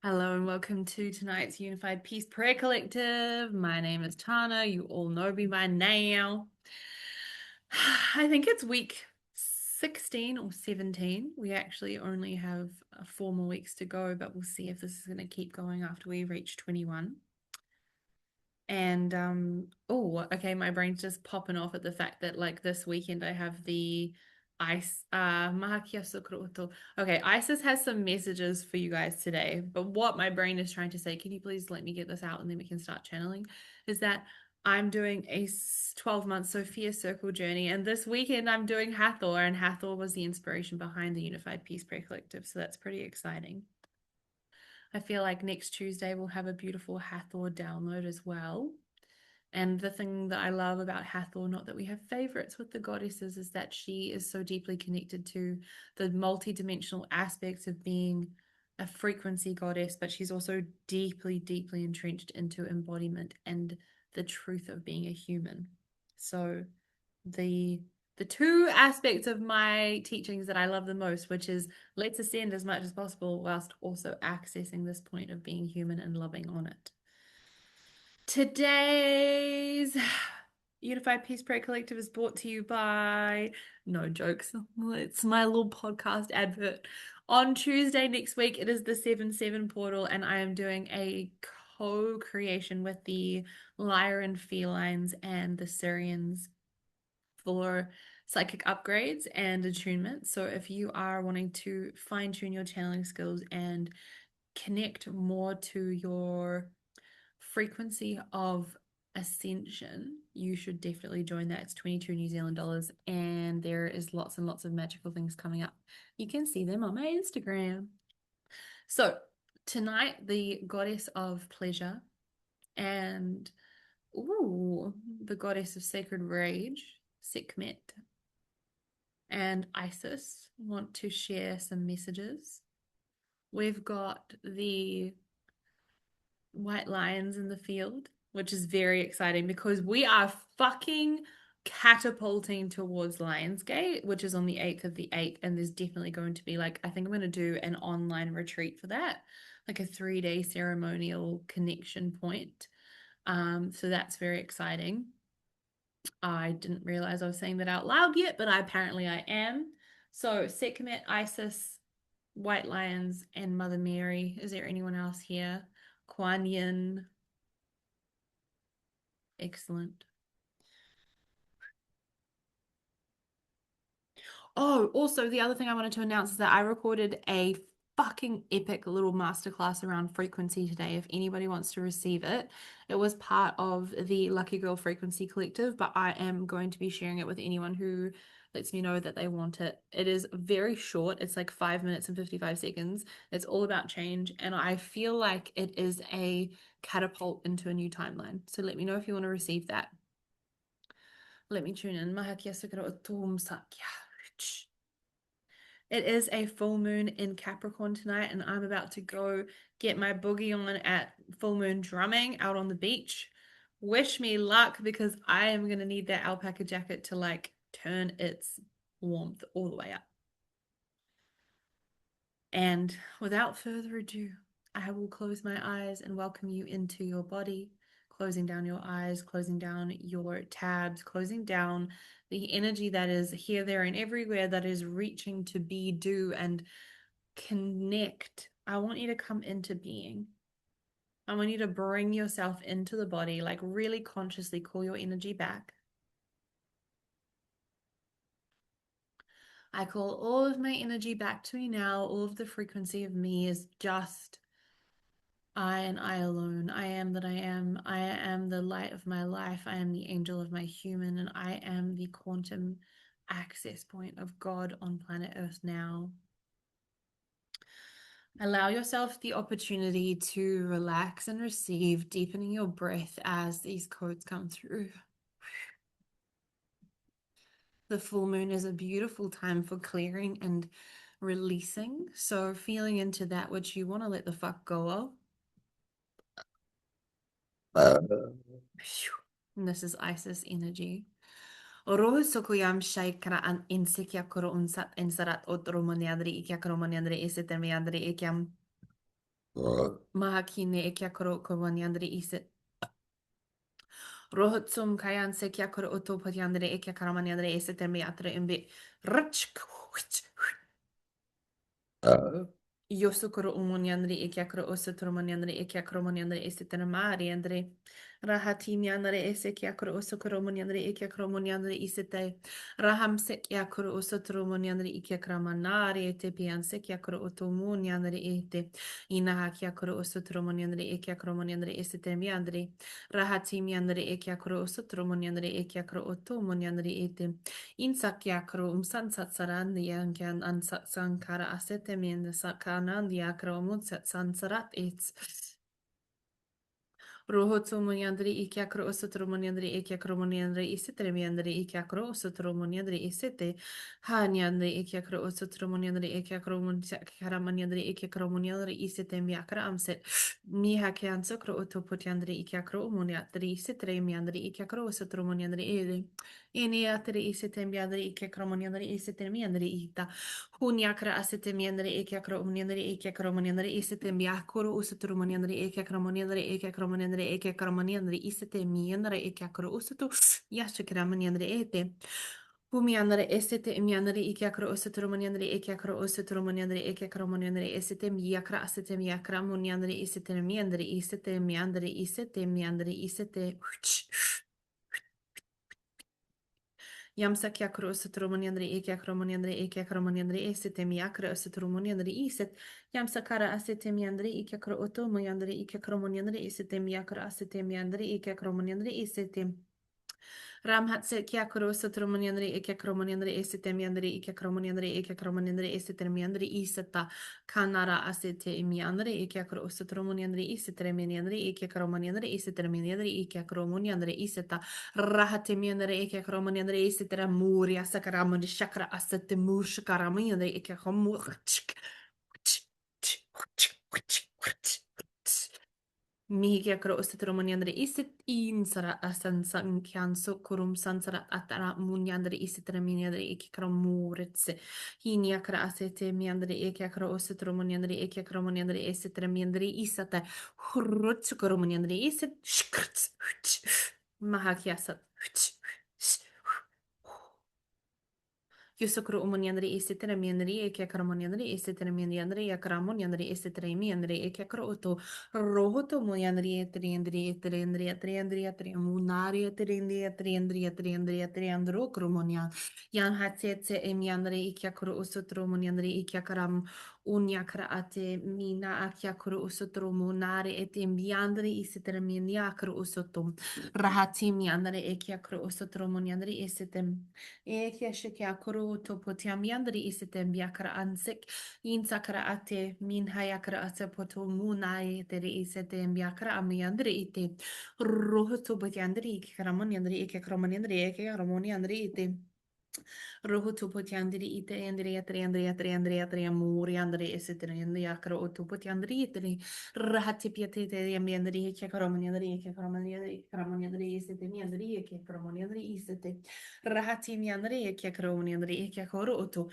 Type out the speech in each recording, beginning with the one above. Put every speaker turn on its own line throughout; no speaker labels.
Hello and welcome to tonight's Unified Peace Prayer Collective. My name is Tana. You all know me by now. I think it's week 16 or 17. We actually only have 4 more weeks to go, but we'll see if this is going to keep going after we reach 21. And oh, okay, my brain's just popping off at the fact that like this weekend I have the ice Mahakia Sokoroto. Okay, Isis has some messages for you guys today, but what my brain is trying to say, can you please let me get this out and then we can start channeling, is that I'm doing a 12-month Sophia Circle journey, and this weekend I'm doing Hathor, and Hathor was the inspiration behind the Unified Peace Prayer Collective, so that's pretty exciting. I feel like next Tuesday we'll have a beautiful Hathor download as well. And the thing that I love about Hathor, not that we have favorites with the goddesses, is that she is so deeply connected to the multidimensional aspects of being a frequency goddess, but she's also deeply, deeply entrenched into embodiment and the truth of being a human. So the the two aspects of my teachings that I love the most, which is let's ascend as much as possible whilst also accessing this point of being human and loving on it. Today's Unified Peace Prayer Collective is brought to you by, no jokes, it's my little podcast advert. On Tuesday next week, it is the 7/7 portal, and I am doing a co-creation with the Lyran Felines and the Syrians for psychic upgrades and attunement. So if you are wanting to fine-tune your channeling skills and connect more to your frequency of ascension, you should definitely join that. It's 22 New Zealand dollars, and there is lots and lots of magical things coming up. You can see them on my Instagram. So tonight, the goddess of pleasure and the goddess of sacred rage, Sekhmet, and Isis want to share some messages. We've got the white lions in the field, which is very exciting because we are fucking catapulting towards Lionsgate, which is on the 8th of the 8th. And there's definitely going to be like, I think I'm going to do an online retreat for that, like a 3-day ceremonial connection point. So that's very exciting. I didn't realize I was saying that out loud yet, but apparently I am. So Sekhmet, Isis, White Lions, and Mother Mary. Is there anyone else here? Kuan Yin. Excellent. Oh, also the other thing I wanted to announce is that I recorded a fucking epic little masterclass around frequency today. If anybody wants to receive it, it was part of the Lucky Girl Frequency Collective, but I am going to be sharing it with anyone who lets me know that they want it. It is very short. It's like 5 minutes and 55 seconds. It's all about change, and I feel like it is a catapult into a new timeline. So let me know if you want to receive that. Let me tune in. It is a full moon in Capricorn tonight, and I'm about to go get my boogie on at full moon drumming out on the beach. Wish me luck because I am going to need that alpaca jacket to like turn its warmth all the way up. And without further ado, I will close my eyes and welcome you into your body, closing down your eyes, closing down your tabs, closing down the energy that is here, there, and everywhere that is reaching to be, do, and connect. I want you to come into being. I want you to bring yourself into the body, like really consciously call your energy back. I call all of my energy back to me now. All of the frequency of me is just I and I alone. I am that I am. I am the light of my life. I am the angel of my human, and I am the quantum access point of God on planet Earth now. Allow yourself the opportunity to relax and receive, deepening your breath as these codes come through. The full moon is a beautiful time for clearing and releasing. So, feeling into that which you want to let the fuck go of. And this is Isis energy. Oro sokuyam shaikra an insikya koro unsat insarat otro moniadri ikya koro moniadri isetem ikyam. Maha kine e kia koro ko wanyandri isit. Rohotsum kayanse kia koro oto potyandre e kia karamanyandre e seterme atre imbe. Rach. Yosukuro umonyandri e kia koro osotoro monyandre e kia koro monyandre e setere mari andre. Rahati miandre e se kia koro osokoro monyandre e kia koro monyandre e sete. Raham se kia koro osotoro monyandre e kia kramanare e te pian se kia koro oto monyandre e te. Inaha kia koro osotoro monyandre e kia koro monyandre e sete miandre. Rahati miandre e kia koro osotoro monyandre e kia koro oto monyandre e te. Insakjakro umsansatsarandiyangyan ansatsankara asetemien sakanandiyakro munsatsansarat its. Rohotsomoniandri ikiakro osotromoniandri ikiakromoniandri isitremiandri ikiakro osotromoniandri isite. Hanyandri ikiakro osotromoniandri ikiakromonsakramanandri ikiakromoniandri isite miakra amset. Mihakian sokro otopotiandri ikiakro moniatri isitremiandri ikiakro osotromoniandri ede. Iniatri isitembiandri ikiakromoniandri isitremiandri ita. Hunyakra asetemiandri ikiakromoniandri ikiakromoniandri isitembiakro osotromoniandri ikiakromoniandri ikiakromoniandri ikiakromoniandri isitembiandri ikiakro osoto. Yashakramoniandri ete. Humiandre esete miandre ikiakro osotromoniandre ikiakro osotromoniandre ikiakromoniandre isitembiakra asetemiakra moniandre isitembiandre isitembiandre isitembiandre isite. Yamsa kiakro osotromoniandre ikiakromoniandre ikiakromoniandre isitemiakra osotromoniandre isit. Yamsa kara asetemiandre ikiakro otomoniandre ikiakromoniandre isitemiakra asetemiandre ikiakromoniandre isitem. Ramhatse kia korosa tromoniandri eke kromoniandri esitemiandri eke kromoniandri eke kromoniandri esitemiandri isata kanara asete imiandri eke korosa tromoniandri isitremeniandri eke kromoniandri isitremeniandri eke kromoniandri isata rahatemiandri eke kromoniandri isitremuria sakaramoni shakra asete mushkaramoniandri eke kromur. Mihikia karo ostetromoniandre isit insara asansan kianso kurum sansara atara muniandre isitreminiandre ikikaro muretse. Hinia kara asete miandre ekiakaro ostetromoniandre ekiakaro moniandre isitremiandre isata hurrutsukaro moniandre isit shkrts. Mahakiasat. Yusukuru umoniandri isitremiandri ekiakaramoniandri isitremiandri yakaramoniandri isitremiandri ekiakaro oto rohoto moniandri etriandri etriandri etriandri etriamunari etriandri etriandri etriandri etriandro krumonia yan hatsetse emiandri ekiakaro osotro moniandri ekiakaram unyakra ate mina akiakaro osotro monare etimbiandri isitremiandri osotom rahatimi andre ekiakaro osotro moniandri isitem. Eke sheke akuru to potiamiandri isitem biakara ansik in sakara ate min hayakara ate poto munai tere isitem biakara amiandri ite roho to potiandri karamoniandri eke karamoniandri eke karamoniandri ite roho to potiandri ite andri atre andri atre andri atre amuri andri isitem andri akara oto potiandri ite rahati piate te ambiandri eke karamoniandri eke karamoniandri isitem andri eke karamoniandri isitem Rahati mi andre e kia karo ni andre e kia koro oto.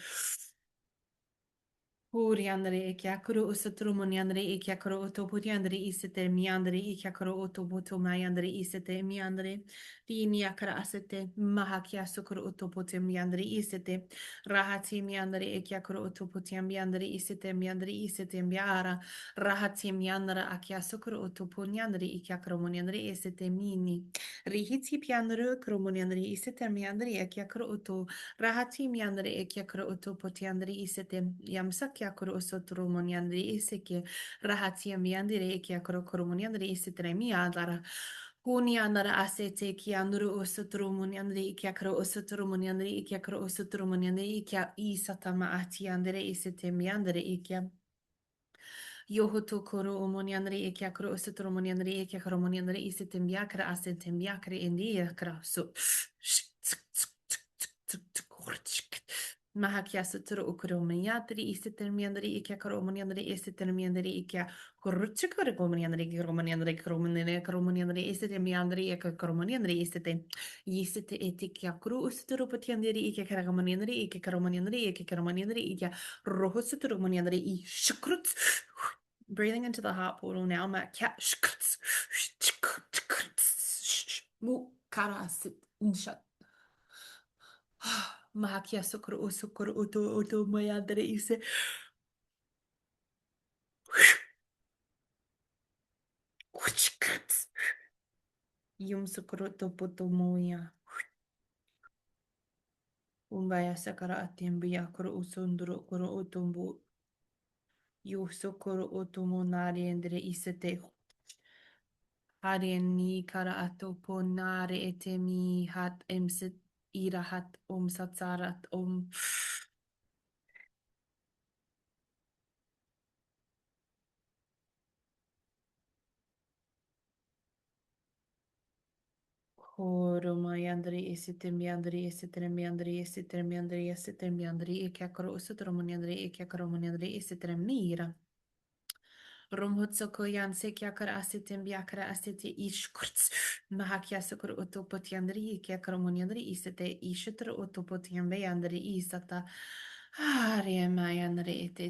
Puri andre e kia koro usaturu moni andre e kia koro oto puri andre isete mi andre e kia koro oto boto mai andre isete mi andre rini akara asete maha kia sukuru oto pote mi andre isete rahati mi andre e kia koro oto pote mi andre isete mi ara rahati mi andre a kia sukuru oto poni andre e kia karo moni andre isete mini rihiti piandro karo moni andre isete mi andre e kia koro oto Rahati miandre e kia karo oto potiandre isete yamsa kia karo osotoro moniandre iseke rahati miandre e kia karo koro moniandre isete miadara Huniandara asete kia andro osotoro moniandre e kia karo osotoro moniandre e kia karo osotoro moniandre e kia isatama ati andre isete miandre e kia Yohoto koro omoniandre e kia karo osotoro moniandre e kia karo moniandre isete miakra asete miakre indiakra so Mahakia suturu ukuro meniatri isitermiandri ikia koromoniandri isitermiandri ikia kuruchikore komoniandri koromoniandri koromoniandri isitermiandri ikia koromoniandri isite yisite etikia kuru usuturu patiandri ikia karamoniandri ikia koromoniandri ikia koromoniandri ikia roho suturu moniandri i shukrut Breathing into the heart portal now. Ma kya mu kara sit inshat. Mahakia sokoro oto mayadere ise. Yum sokoro to poto moya. Umbaya sakara atembiya koro usondoro koro otombo. Yo sokoro otomo nari endere isete. Harien ni kara ato ponare etemi hat emset ira hat om satsarat om. Koro mayandri esitem yandri esitem yandri esitem yandri esitem yandri ekakoro usutoro munyandri ekakoro munyandri esitem nira. Romhotsoko yanse kyakara asitem byakara asete ishkurts mahakya sokoro otopotiandri kyakara munyandri isete ishutro otopotiambe yandri isata. Haria mayandri te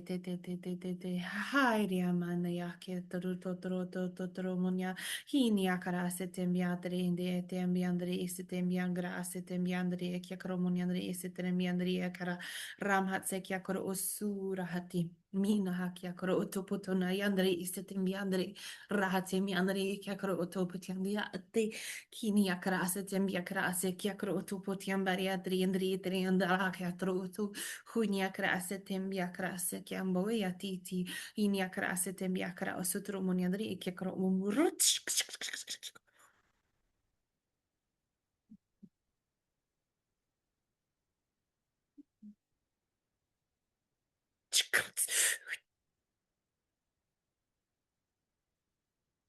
haria manaya ke totoro munya hini akara asetem byandri inde etem byandri isetem byangra asetem byandri kyakara munyandri isetem byandri akara ramhatse kyakara osura hati. Mina hakia koro otopoto na yandere isetim yandere rahate mi yandere kyakoro otopoti yandia ate kini yakara asetem yakara ase kyakoro otopoti yambari yandere yandere yandere yandere hakia toro oto huni yakara asetem yakara ase kyambo yatiti hini yakara asetem yakara osotoro mon yandere kyakoro umurut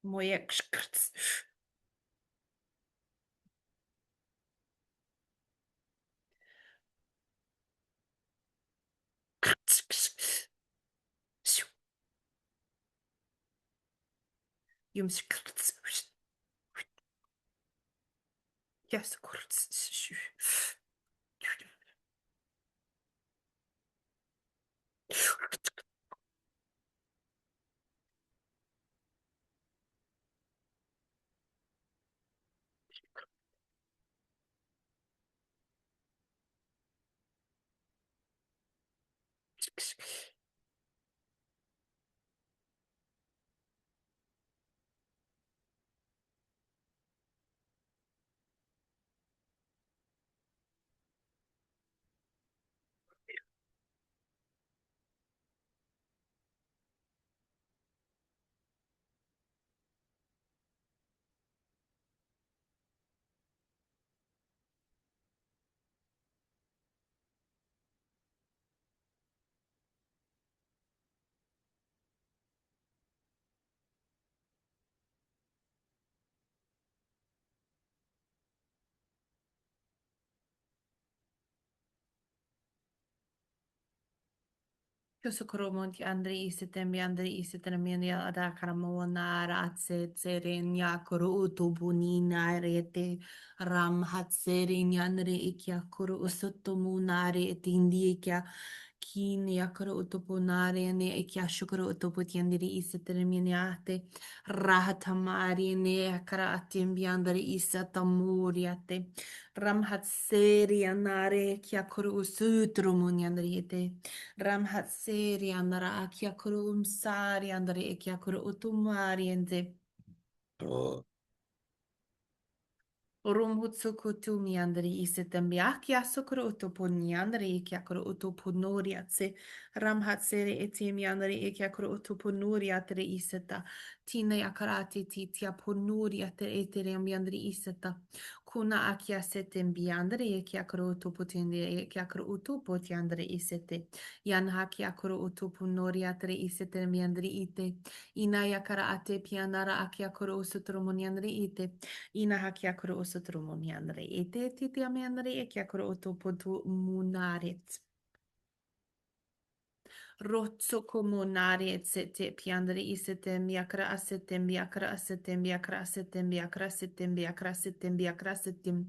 moye yum yes Kosokoromonti Andri Isitem Yandri Isitem Yandia Adakaramoana Ratse Tserin Yakuru Utubunina Rete Ram Hatserin Yandri Ikyakuru Usutumunare Etindikia Kin Yakuru Utupunare Ne Ikyashukuru Utuputiandri Isitem Yaniate Rahatamari Ne Akaratim Yandri Isatamuriate Ram Hatseri Anare Kyakuru Usutrumuniandriete Ramhatseri andara akiakuru umsari andare ekiakuru utumari ente. Rumhutsukutu miandri isetembi akia sokoro utoponi andri ikiakoro utoponori atse ramhatsere eti miandri ikiakoro utoponori atre iseta tina yakarati titia ponori atre etere miandri iseta kuna akia setembi andri ikiakoro utopotende ikiakoro utopoti andri isete yan hakiakoro utoponori atre isete miandri ite ina yakara ate pianara akiakoro usotromoni andri ite ina hakia kuru osoturu muniandre. Ete titi amiandre e kia kuru otopotu munaret. Rotsoko munaret sete piandre isete miakra asetem biakra asetem biakra asetem biakra asetem biakra asetem biakra asetem.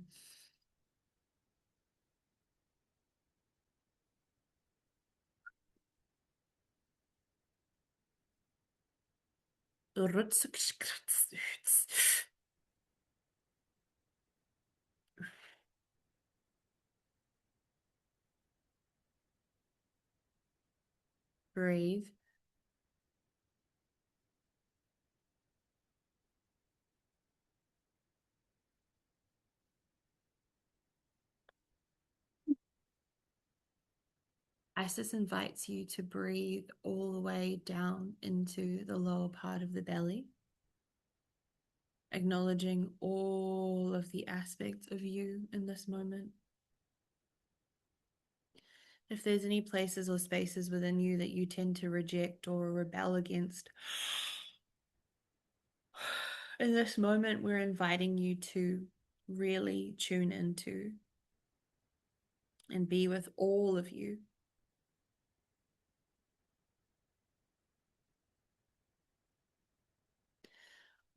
Breathe. Isis invites you to breathe all the way down into the lower part of the belly, acknowledging all of the aspects of you in this moment. If there's any places or spaces within you that you tend to reject or rebel against, in this moment, we're inviting you to really tune into and be with all of you.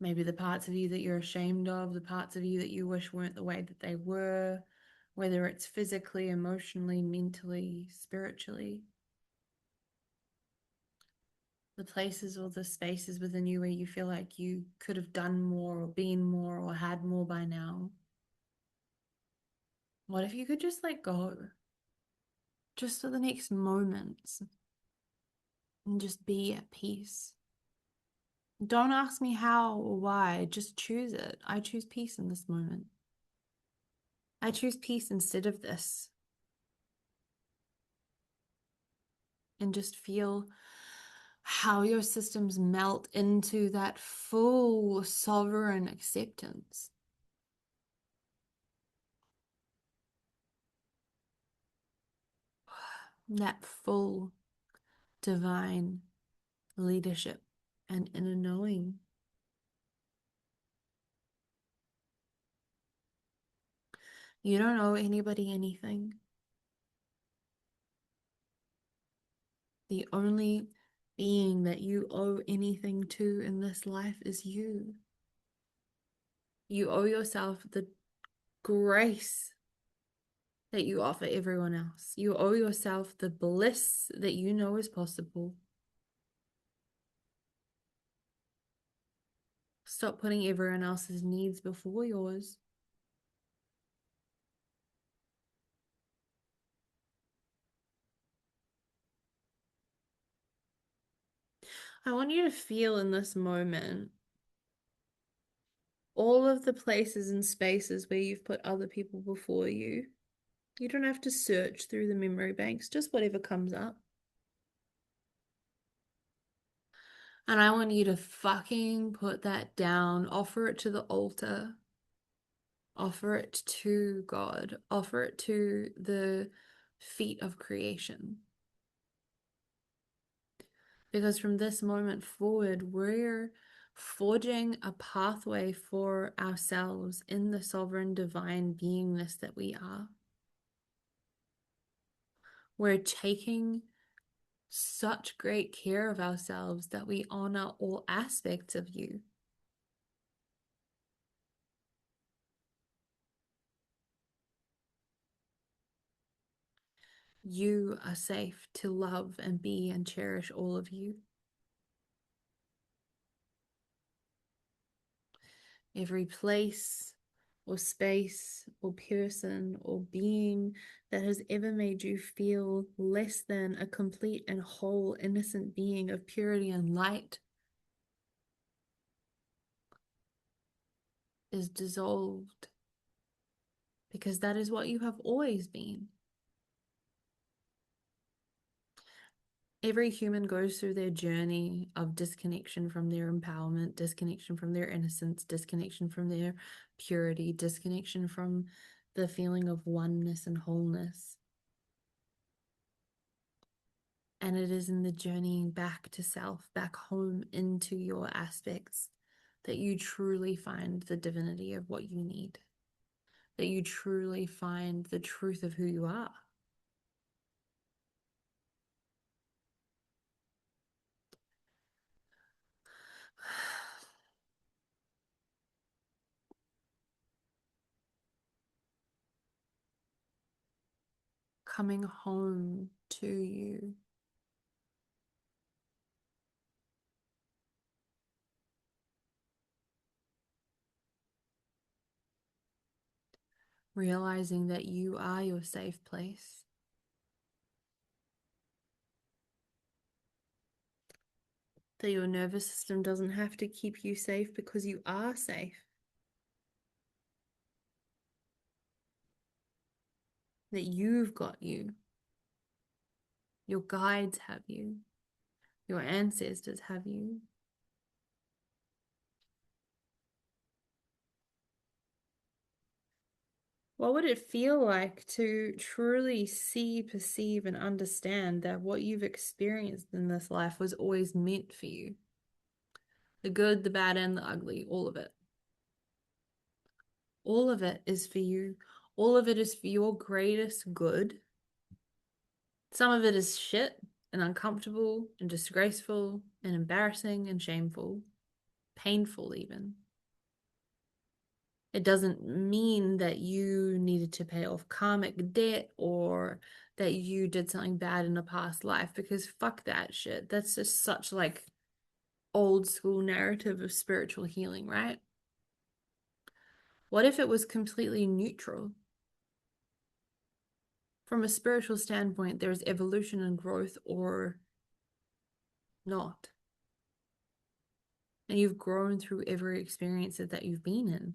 Maybe the parts of you that you're ashamed of, the parts of you that you wish weren't the way that they were, whether it's physically, emotionally, mentally, spiritually. The places or the spaces within you where you feel like you could have done more or been more or had more by now. What if you could just let go? Just for the next moments and just be at peace. Don't ask me how or why, just choose it. I choose peace in this moment. I choose peace instead of this. And just feel how your systems melt into that full sovereign acceptance. That full divine leadership and inner knowing. You don't owe anybody anything. The only being that you owe anything to in this life is you. You owe yourself the grace that you offer everyone else. You owe yourself the bliss that you know is possible. Stop putting everyone else's needs before yours. I want you to feel in this moment all of the places and spaces where you've put other people before you. You don't have to search through the memory banks, just whatever comes up. And I want you to fucking put that down, offer it to the altar, offer it to God, offer it to the feet of creation. Because from this moment forward, we're forging a pathway for ourselves in the sovereign divine beingness that we are. We're taking such great care of ourselves that we honor all aspects of you. You are safe to love and be and cherish all of you. Every place or space or person or being that has ever made you feel less than a complete and whole innocent being of purity and light is dissolved, because that is what you have always been. Every human goes through their journey of disconnection from their empowerment, disconnection from their innocence, disconnection from their purity, disconnection from the feeling of oneness and wholeness. And it is in the journeying back to self, back home into your aspects, that you truly find the divinity of what you need, that you truly find the truth of who you are. Coming home to you. realizing that you are your safe place. That your nervous system doesn't have to keep you safe because you are safe. That you've got you. Your guides have you. Your ancestors have you. What would it feel like to truly see, perceive, and understand that what you've experienced in this life was always meant for you? The good, the bad, and the ugly, all of it. All of it is for you. All of it is for your greatest good. Some of it is shit and uncomfortable and disgraceful and embarrassing and shameful, painful even. It doesn't mean that you needed to pay off karmic debt or that you did something bad in a past life, because fuck that shit. That's just such like old school narrative of spiritual healing, right? What if it was completely neutral? From a spiritual standpoint, there's evolution and growth or not. And you've grown through every experience that you've been in.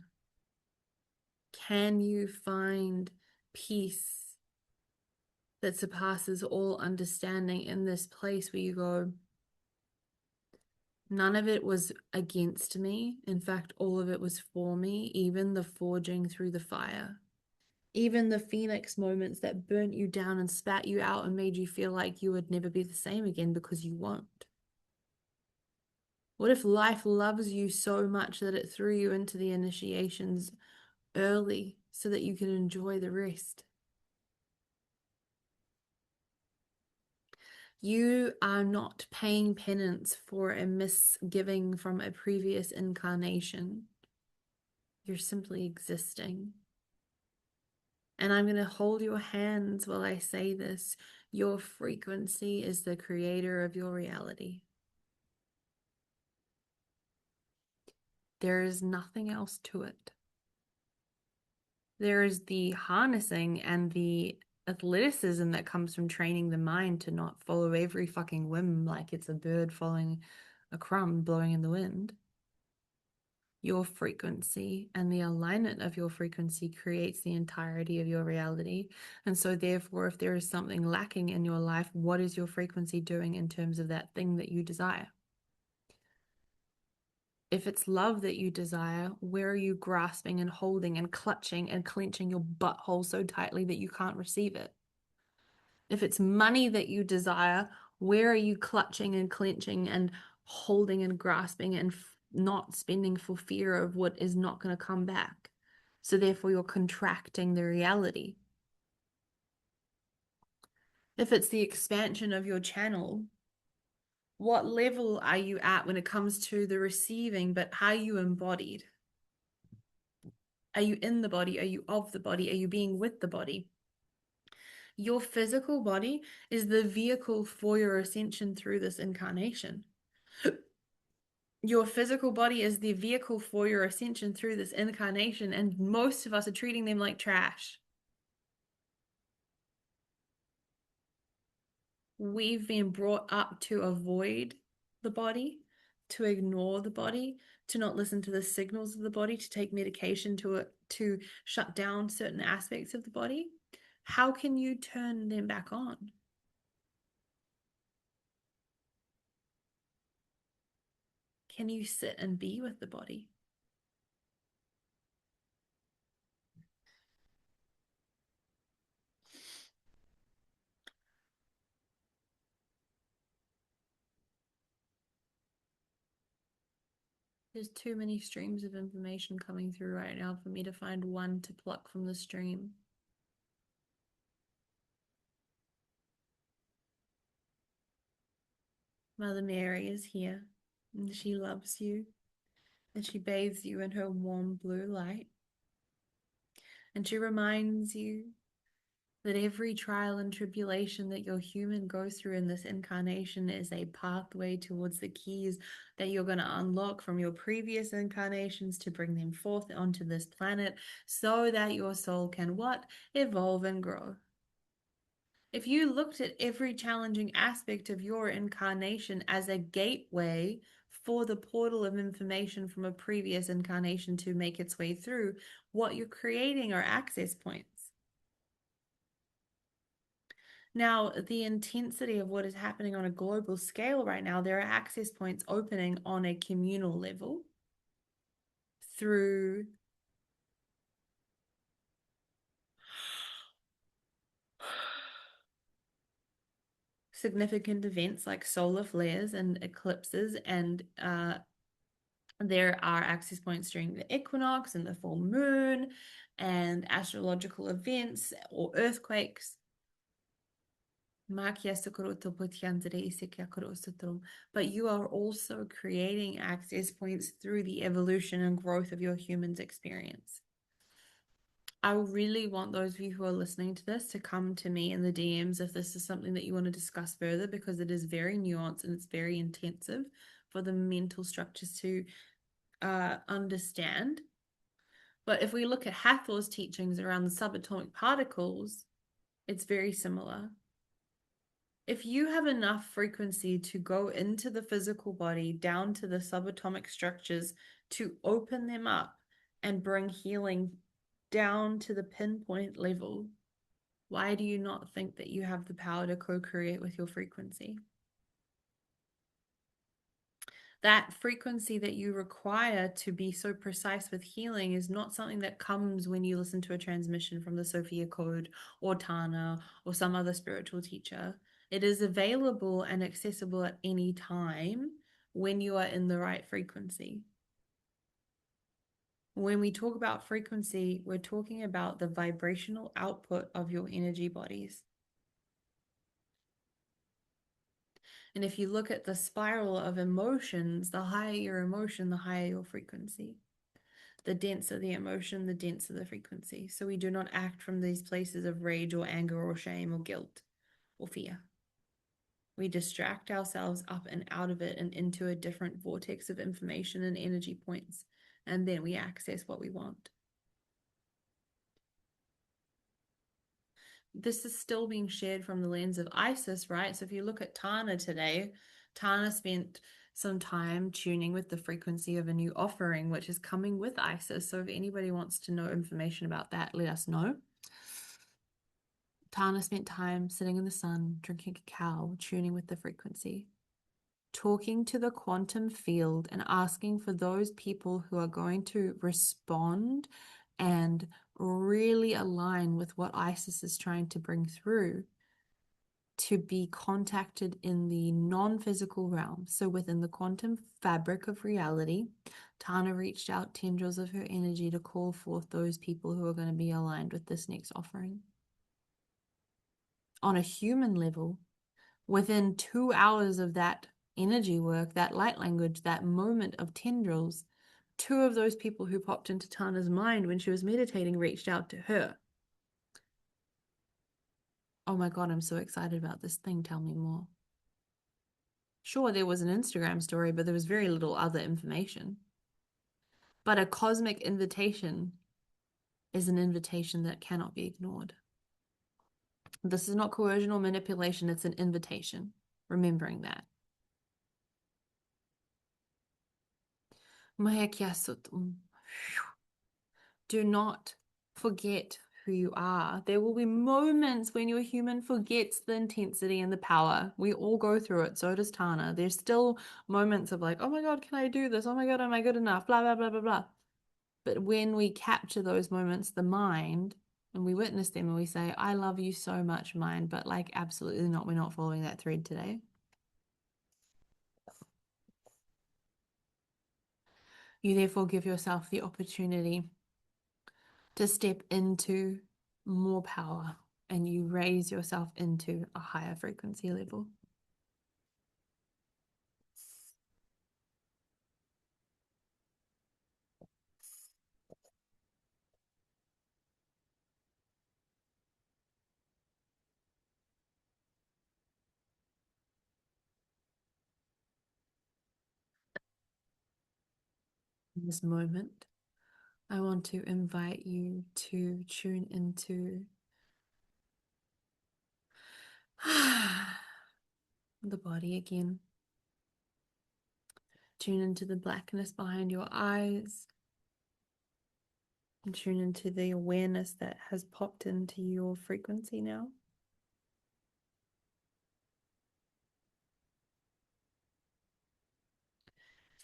Can you find peace that surpasses all understanding in this place where you go, none of it was against me. In fact, all of it was for me, even the forging through the fire. Even the phoenix moments that burnt you down and spat you out and made you feel like you would never be the same again, because you won't. What if life loves you so much that it threw you into the initiations early so that you can enjoy the rest? You are not paying penance for a misgiving from a previous incarnation. You're simply existing. And I'm going to hold your hands while I say this. Your frequency is the creator of your reality. There is nothing else to it. There is the harnessing and the athleticism that comes from training the mind to not follow every fucking whim like it's a bird following a crumb blowing in the wind. Your frequency and the alignment of your frequency creates the entirety of your reality. And so therefore, if there is something lacking in your life, what is your frequency doing in terms of that thing that you desire? If it's love that you desire, where are you grasping and holding and clutching and clenching your butthole so tightly that you can't receive it? If it's money that you desire, where are you clutching and clenching and holding and grasping and not spending for fear of what is not going to come back? So therefore, you're contracting the reality. If it's the expansion of your channel, what level are you at when it comes to the receiving, but are you embodied? Are you in the body? Are you of the body? Are you being with the body? Your physical body is the vehicle for your ascension through this incarnation. Your physical body is the vehicle for your ascension through this incarnation, and most of us are treating them like trash. We've been brought up to avoid the body, to ignore the body, to not listen to the signals of the body, to take medication to shut down certain aspects of the body. How can you turn them back on? Can you sit and be with the body? There's too many streams of information coming through right now for me to find one to pluck from the stream. Mother Mary is here, and she loves you, and she bathes you in her warm blue light, and she reminds you That every trial and tribulation that your human goes through in this incarnation is a pathway towards the keys that you're going to unlock from your previous incarnations to bring them forth onto this planet so that your soul can what? Evolve and grow. If you looked at every challenging aspect of your incarnation as a gateway for the portal of information from a previous incarnation to make its way through, what you're creating are access points. Now, the intensity of what is happening on a global scale right now, there are access points opening on a communal level through significant events like solar flares and eclipses, and there are access points during the equinox and the full moon and astrological events or earthquakes. But you are also creating access points through the evolution and growth of your human's experience. I really want those of you who are listening to this to come to me in the DMs if this is something that you want to discuss further, because it is very nuanced and it's very intensive for the mental structures to understand. But if we look at Hathor's teachings around the subatomic particles, it's very similar. If you have enough frequency to go into the physical body down to the subatomic structures to open them up and bring healing down to the pinpoint level, why do you not think that you have the power to co-create with your frequency? That frequency that you require to be so precise with healing is not something that comes when you listen to a transmission from the Sophia Code or Tana or some other spiritual teacher. It is available and accessible at any time when you are in the right frequency. When we talk about frequency, we're talking about the vibrational output of your energy bodies. And if you look at the spiral of emotions, the higher your emotion, the higher your frequency. The denser the emotion, the denser the frequency. So we do not act from these places of rage or anger or shame or guilt or fear. We distract ourselves up and out of it and into a different vortex of information and energy points. And then we access what we want. This is still being shared from the lens of Isis, right? So if you look at Tana today, Tana spent some time tuning with the frequency of a new offering, which is coming with Isis. So if anybody wants to know information about that, let us know. Tana spent time sitting in the sun, drinking cacao, tuning with the frequency, talking to the quantum field and asking for those people who are going to respond and really align with what Isis is trying to bring through to be contacted in the non-physical realm. So within the quantum fabric of reality, Tana reached out tendrils of her energy to call forth those people who are going to be aligned with this next offering. On a human level, within 2 hours of that energy work, that light language, that moment of tendrils, 2 of those people who popped into Tana's mind when she was meditating reached out to her. Oh my God, I'm so excited about this thing. Tell me more. Sure, there was an Instagram story, but there was very little other information. But a cosmic invitation is an invitation that cannot be ignored. This is not coercion or manipulation, it's an invitation. Remembering that. Do not forget who you are. There will be moments when your human forgets the intensity and the power. We all go through it. So does Tana. There's still moments of like, oh my God, can I do this? Oh my God, am I good enough? Blah, blah, blah, blah, blah. But when we capture those moments, the mind, and we witness them and we say, I love you so much, mind, but like, absolutely not. We're not following that thread today. You therefore give yourself the opportunity to step into more power and you raise yourself into a higher frequency level. In this moment, I want to invite you to tune into the body again. Tune into the blackness behind your eyes and tune into the awareness that has popped into your frequency now.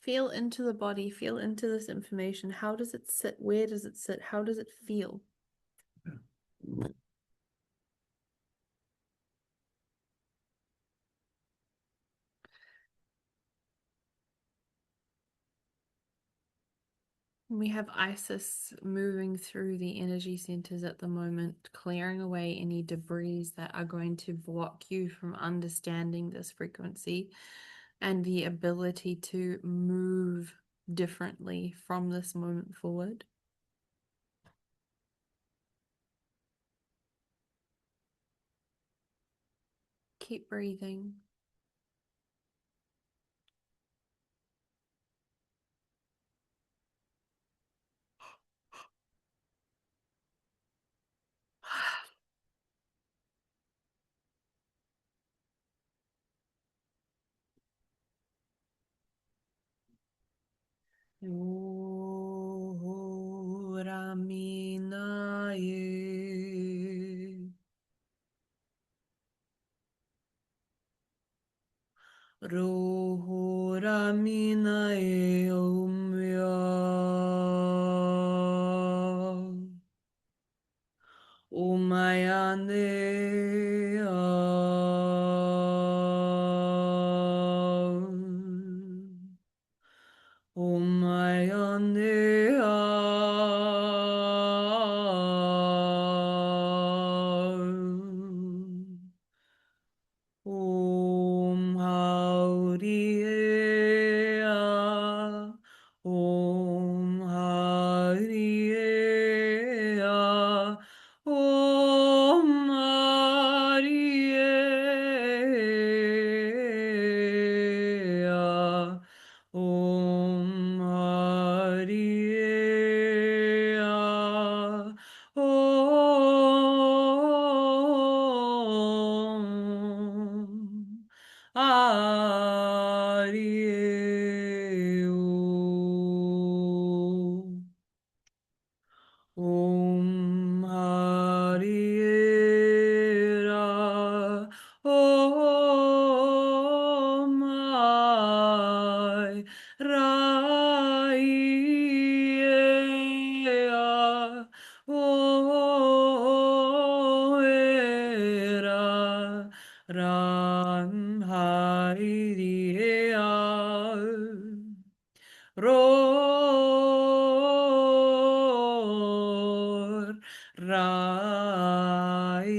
Feel into the body, feel into this information. How does it sit? Where does it sit? How does it feel? We have Isis moving through the energy centers at the moment, clearing away any debris that are going to block you from understanding this frequency and the ability to move differently from this moment forward. Keep breathing. Raminaye. Roho Raminaye Omya. Umayane. Umayane. Om Hariya, Om Hariya, Om Hariya, Om Hariya, Om Hariyo. Om Hariera. Om Hai Raiea. O Era Ram Hariea. Ror Rai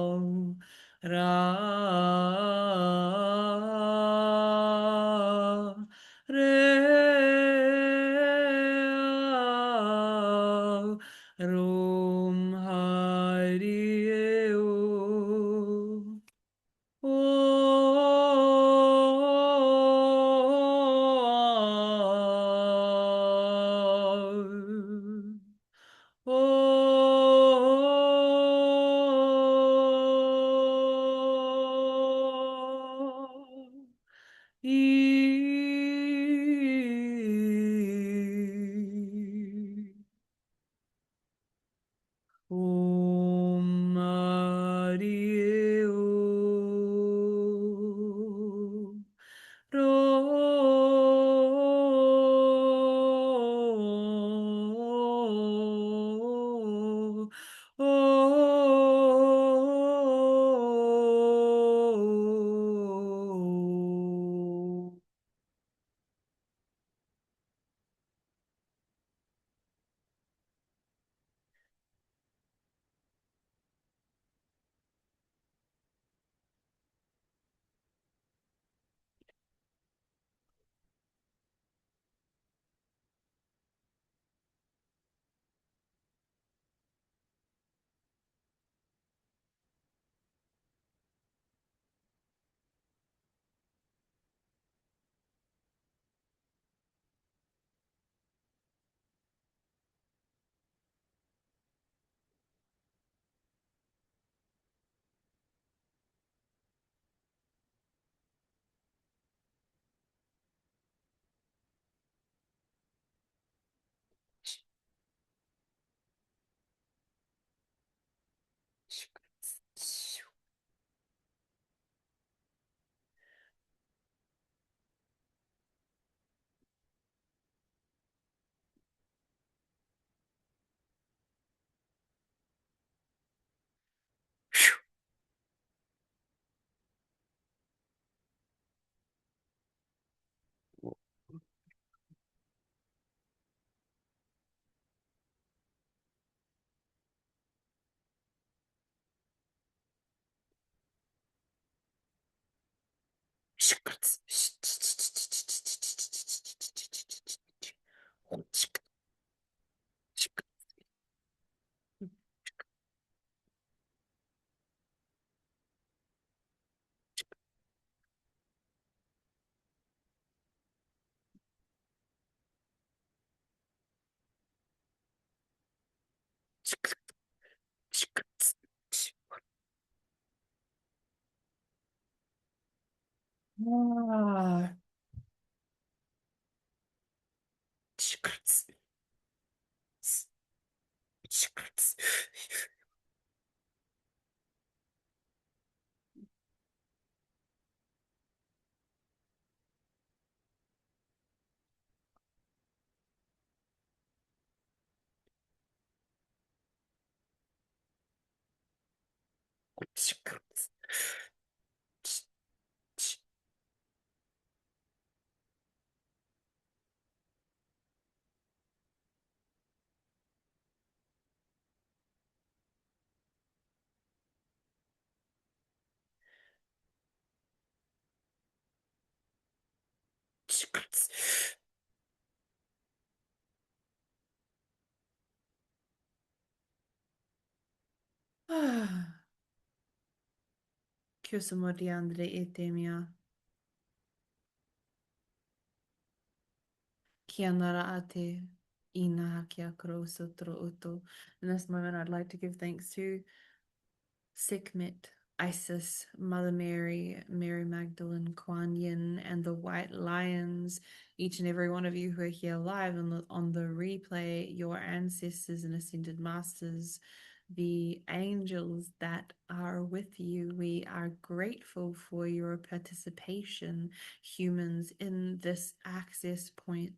Oeam Ra Re Rom Harieo. Om. Om. E. Om Marie O. Ro. O. Ah. Chiuso Moriandre e Temia. Kianara ate. Ina hakia kroso tro uto. In this moment, I'd like to give thanks to Sekhmet, Isis, Mother Mary, Mary Magdalene, Kuan Yin, and the White Lions, each and every one of you who are here live on the replay, your ancestors and ascended masters, the angels that are with you. We are grateful for your participation, humans, in this access point.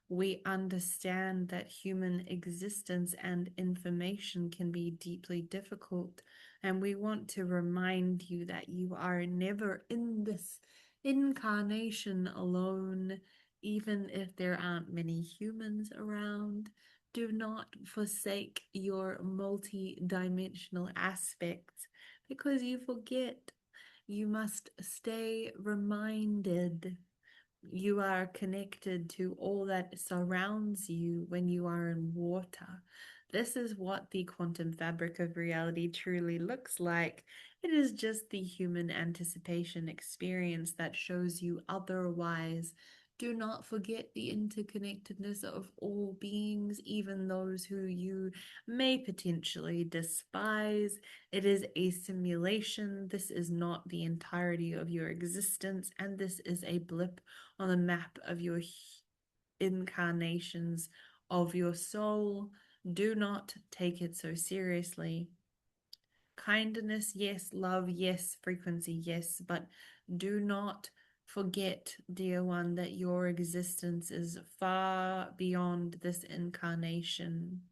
We understand that human existence and information can be deeply difficult, and we want to remind you that you are never in this incarnation alone, even if there aren't many humans around. Do not forsake your multi-dimensional aspects because you forget. You must stay reminded you are connected to all that surrounds you when you are in water. This is what the quantum fabric of reality truly looks like. It is just the human anticipation experience that shows you otherwise. Do not forget the interconnectedness of all beings, even those who you may potentially despise. It is a simulation. This is not the entirety of your existence, and this is a blip on the map of your incarnations of your soul. Do not take it so seriously. Kindness, yes. Love, yes. Frequency, yes. But do not forget, dear one, that your existence is far beyond this incarnation.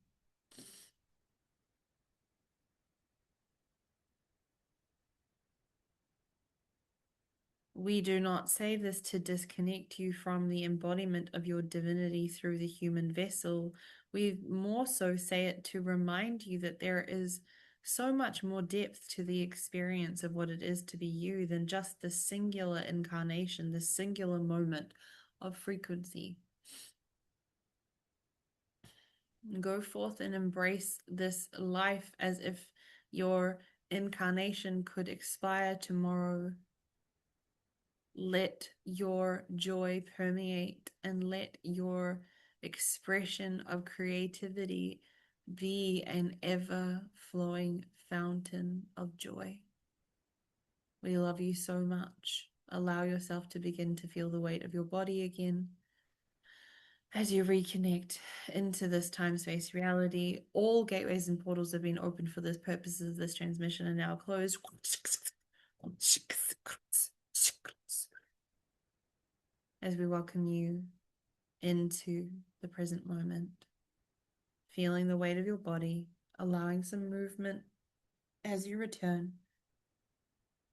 We do not say this to disconnect you from the embodiment of your divinity through the human vessel. We more so say it to remind you that there is so much more depth to the experience of what it is to be you than just the singular incarnation, the singular moment of frequency. Go forth and embrace this life as if your incarnation could expire tomorrow. Let your joy permeate and let your expression of creativity be an ever flowing fountain of joy. We love you so much. Allow yourself to begin to feel the weight of your body again. As you reconnect into this time-space reality, all gateways and portals have been opened for this purposes of this transmission and now closed. As we welcome you into the present moment, feeling the weight of your body, allowing some movement as you return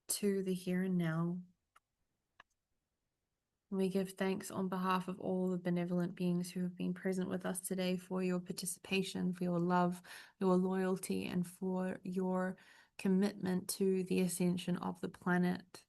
to the here and now. We give thanks on behalf of all the benevolent beings who have been present with us today for your participation, for your love, your loyalty, and for your commitment to the ascension of the planet.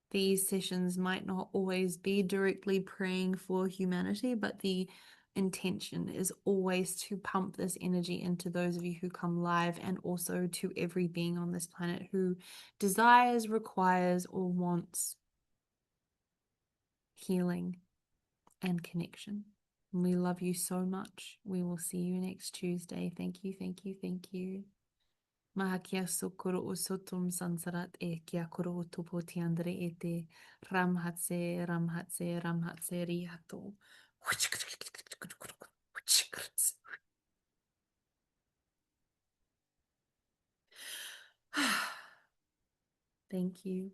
These sessions might not always be directly praying for humanity, but the intention is always to pump this energy into those of you who come live and also to every being on this planet who desires, requires, or wants healing and connection. We love you so much. We will see you next Tuesday. Thank you, thank you, thank you. Maha kia sokoro o sotum sansarat e kia koro o topo tiandre e te ramhatse, ramhatse, ramhatse rihato. Thank you.